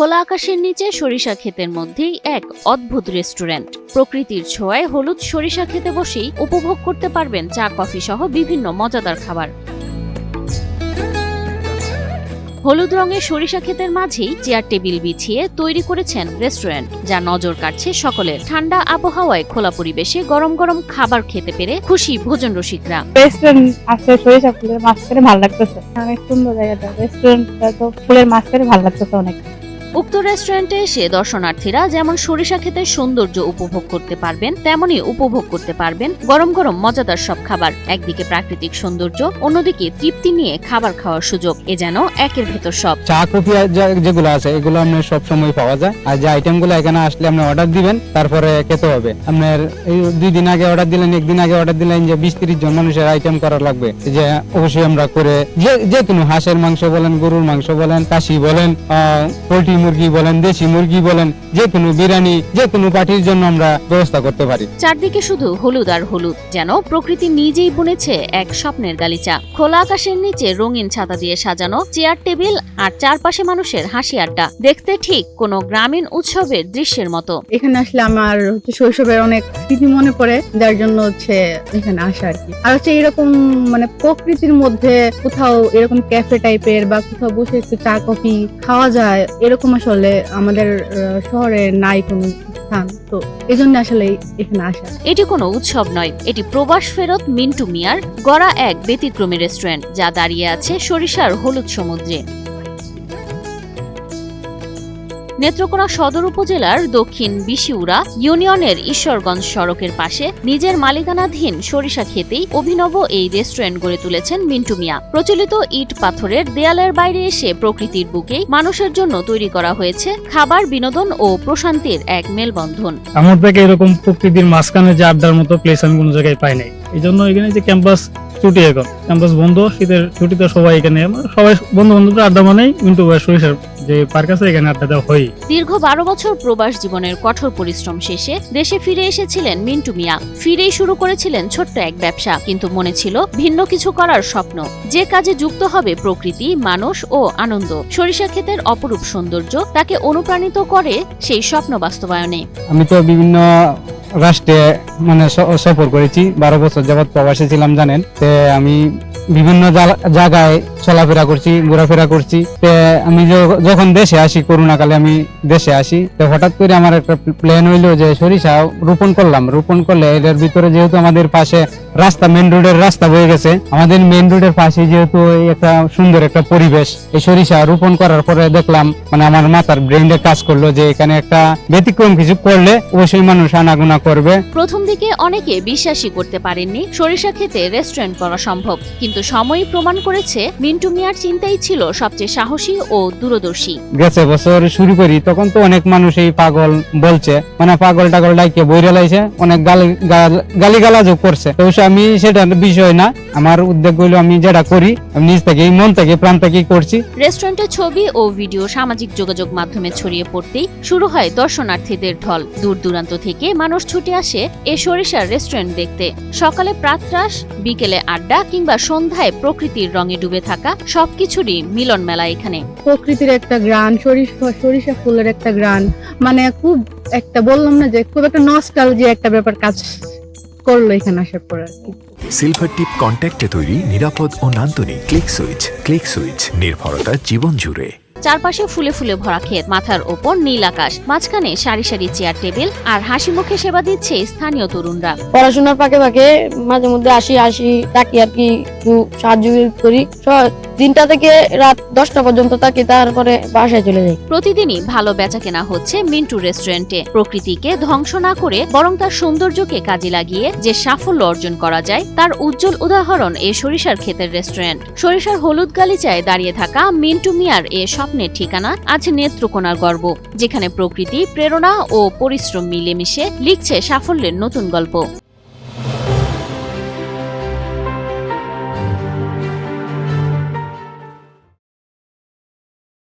খোলা আকাশের নিচে সরিষা ক্ষেতের মধ্যেই এক অদ্ভুত রেস্টুরেন্ট। প্রকৃতির ছোঁয়ায় হলুদ সরিষা খেতে বসেই উপভোগ করতে পারবেন চা কফি সহ বিভিন্ন মজাদার খাবার। হলুদ রঙের সরিষা ক্ষেতের মাঝেই চেয়ার টেবিল বিছিয়ে তৈরি করেছেন রেস্টুরেন্ট, যা নজর কাটছে সকলের। ঠান্ডা আবহাওয়ায় খোলা পরিবেশে গরম গরম খাবার খেতে পেরে খুশি ভোজন রসিকরা। রেস্টুরেন্ট আছে সরিষা ফুলের মাঝখানে ভালো লাগতেছে, অনেক সুন্দর জায়গাটা। রেস্টুরেন্টটা তো ফুলের মাঝখানে ভালো লাগতেছে অনেক। উক্ত রেস্টুরেন্টে এসে দর্শনার্থীরা যেমন সরিষা ক্ষেতের সৌন্দর্য উপভোগ করতে পারবেন, তেমনই উপভোগ করতে পারবেন গরম গরম মজাদার সব খাবার। একদিকে প্রাকৃতিক সৌন্দর্য, অন্যদিকে তৃপ্তি নিয়ে খাবার খাওয়ার সুযোগ। এ যেন একের ভেতর সব। চা কফি যেগুলো আছে এগুলো আপনার সব সময় পাওয়া যায়। আর যে আইটেমগুলো এখানে আসলে আপনি অর্ডার দিবেন, তারপরে খেতে হবে। আপনার এই 2 দিন আগে অর্ডার দিলেন, 1 দিন আগে অর্ডার দিলেন যে 20-30 জন মানুষের আইটেম করা লাগবে, যে অবশ্যই আমরা করে যে কোনো হাঁসের মাংস বলেন, গরুর মাংস বলেন, কাশি বলেন, পোল্ট্রি মুরগি বলেন, দেশি মুরগি বলেন, যে কোনো বিরিয়ানি, যে কোনো পার্টির জন্য আমরা ব্যবস্থা করতে পারি। চারদিকে শুধু হলুদ আর হলুদ, যেন প্রকৃতি নিজেই বুনেছে এক স্বপ্নের গালিচা। খোলা আকাশের নিচে রঙিন ছাতা দিয়ে সাজানো চেয়ার টেবিল আর চারপাশে মানুষের হাসি আড্ডা, দেখতে ঠিক কোনো গ্রামীণ উৎসবের দৃশ্যের মতো। এখানে আসলে আমার শৈশবের অনেক স্মৃতি মনে পড়ে, যার জন্য এখানে আসা আর কি। আর এরকম প্রকৃতির মধ্যে কোথাও এরকম ক্যাফে টাইপের বা কোথাও বসে একটু চা কফি খাওয়া যায়, এরকম আসলে আমাদের শহরে নাই কোনো স্থান। তো এই জন্য আসলে এখানে আসা। এটি কোনো উৎসব নয়, এটি প্রবাস ফেরত মিন্টু মিয়ার গড়া এক ব্যতিক্রমী রেস্টুরেন্ট, যা দাঁড়িয়ে আছে সরিষার হলুদ সমুদ্রে। নেত্রকোনা সদর উপজেলার দক্ষিণ বিশিউরা ইউনিয়নের ঈশ্বরগঞ্জ সড়কের পাশে নিজের মালিকানাধীন সরিষা খেতেই অভিনব এই রেস্টুরেন্ট গড়ে তুলেছেন মিন্টু মিয়া। প্রচলিত ইট পাথরের দেয়ালের বাইরে এসে প্রকৃতির বুকেই মানুষের জন্য তৈরি করা হয়েছে খাবার, বিনোদন ও প্রশান্তির এক মেলবন্ধন। আমার থেকে এরকম প্রকৃতির মাঝখানে যে আড্ডার মতো প্লেস আমি কোনো জায়গায় পাই নাই। এই জন্য এখানে যে ক্যাম্পাস ছুটি, এখন ক্যাম্পাস বন্ধ, শীতের ছুটিতে সবাই এখানে সবাই বন্ধু বান্ধবরা আড্ডা মানেই মিন্টু সরিষার যে পার্ক আছে এখানে আড্ডা দেওয়া হয়। দীর্ঘ 12 বছর প্রবাস জীবনের কঠোর পরিশ্রম শেষে দেশে ফিরে এসেছিলেন মিন্টু মিয়া। ফিরেই শুরু করেছিলেন ছোট্ট এক ব্যবসা, কিন্তু মনে ছিল ভিন্ন কিছু করার স্বপ্ন, যে কাজে যুক্ত হবে প্রকৃতি, মানুষ ও আনন্দ। সরিষা ক্ষেতের অপরূপ সৌন্দর্য তাকে অনুপ্রাণিত করে সেই স্বপ্ন বাস্তবায়নে। আমি তো বিভিন্ন রাষ্ট্রে সফর করেছি, 12 বছর যাবৎ প্রবাসী ছিলাম জানেন। আমি বিভিন্ন জায়গায় চলাফেরা করছি, ঘোরাফেরা করছি। আমি যখন দেশে আসি, করোনা কালে আমি দেশে আসি, তো হঠাৎ করে আমার একটা প্ল্যান হইলো যে সরিষা রোপণ করলাম। রোপণ করলে এর ভিতরে যেহেতু আমাদের পাশে রাস্তা, মেন রোডের রাস্তা বয়ে গেছে, আমাদের মেন রোডের পাশে যেহেতু একটা সুন্দর একটা পরিবেশ, এই সরিষা রোপণ করার পরে দেখলাম আমার মাথার ব্রেইনে কাজ করলো যে এখানে একটা ব্যতিক্রম কিছু করলে অবশ্যই মানুষ আনাগোনা করবে। প্রথম দিকে অনেকে বিশ্বাসই করতে পারেননি সরিষা খেতে রেস্টুরেন্ট করা সম্ভব, কিন্তু সময়ই প্রমাণ করেছে মিন্টু মিয়ার চিন্তাই ছিল সবচেয়ে সাহসী ও দূরদর্শী। গেছে বছর শুরু করি, তখন তো অনেক মানুষ এই পাগল বলছে, পাগল টাগল ডাইকে বইরে লাইছে, অনেক গালিগালাজও করছে। তো আমি সেটা বিষয় না, আমার উদ্যোগ হইলো আমি যেটা করি আমি নিজ থেকে, মন থেকে, প্রাণ থেকেই করছি। রেস্টুরেন্টের ছবি ও ভিডিও সামাজিক যোগাযোগ মাধ্যমে ছড়িয়ে পড়তেই শুরু হয় দর্শনার্থীদের ঢল। দূর দূরান্ত থেকে মানুষ ছুটে আসে এ সরিষার রেস্টুরেন্ট দেখতে। সকালে প্রাতরাশ, বিকেলে আড্ডা কিংবা সন্ধ্যায় প্রকৃতির রঙে ডুবে থাকা সবকিছুরই মিলন মেলা এখানে। প্রকৃতির একটা গ্রান, সরিষা ফুলের একটা গ্রান, খুব একটা বললাম না যে খুব একটা নস্টালজিয়া একটা ব্যাপার কাজ করলো এখানে আসার পর আর কি। সিলভার টিপ কন্ট্যাক্টে তৈরি, নিরাপদ ও নান্দনিক ক্লিক সুইচ, নির্ভরতা জীবন জুড়ে। চারপাশে ফুলে ফুলে ভরা ক্ষেত, মাথার ওপর নীল আকাশ, মাঝখানে সারি সারি চেয়ার টেবিল আর হাসি মুখে সেবা দিচ্ছে স্থানীয় তরুণরা। পড়াশোনার ফাঁকে ফাঁকে মাঝে মধ্যে আসি তাকে আর কি একটু সাহায্য করি। দিনটা থেকে রাত 10টা পর্যন্ত থাকি, তারপরে বাসায় চলে যাই। প্রতিদিনই ভালো বেচা কেনা হচ্ছে মিন্টু রেস্টুরেন্টে। প্রকৃতিকে ধ্বংস না করে বরং তার সৌন্দর্যকে কাজে লাগিয়ে যে সাফল্য অর্জন করা যায়, তার উজ্জ্বল উদাহরণ এ সরিষার ক্ষেতের রেস্টুরেন্ট। সরিষার হলুদ গালিচায় দাঁড়িয়ে থাকা মিন্টু মিয়ার এ স্বপ্নের ঠিকানা আজ নেত্রকোনার গর্ব, যেখানে প্রকৃতি, প্রেরণা ও পরিশ্রম মিলেমিশে লিখছে সাফল্যের নতুন গল্প।